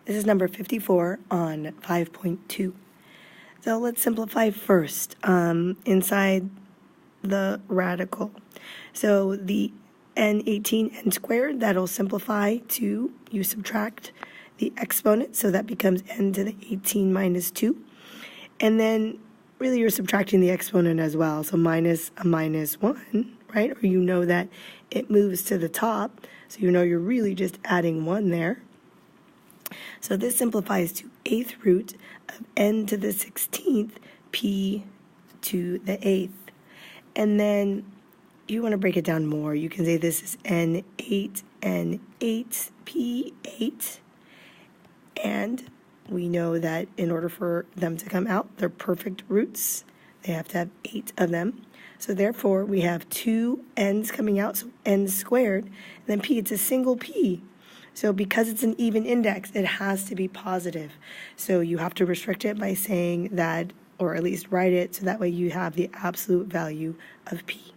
This is number 54 on 5.2. So let's simplify first inside the radical. So the n18 n squared, that'll simplify to, you subtract the exponent, so that becomes n to the 18 minus 2. And then really you're subtracting the exponent as well, so minus a minus 1, right? Or you know that it moves to the top, so you know you're really just adding 1 there. So this simplifies to 8th root of n to the 16th p to the 8th. And then you want to break it down more. You can say this is n8, n8, p8. And we know that in order for them to come out, they're perfect roots. They have to have 8 of them. So therefore, we have 2 n's coming out, so n squared. And then p, it's a single p. So because it's an even index, it has to be positive. So you have to restrict it by saying that, or at least write it, so that way you have the absolute value of p.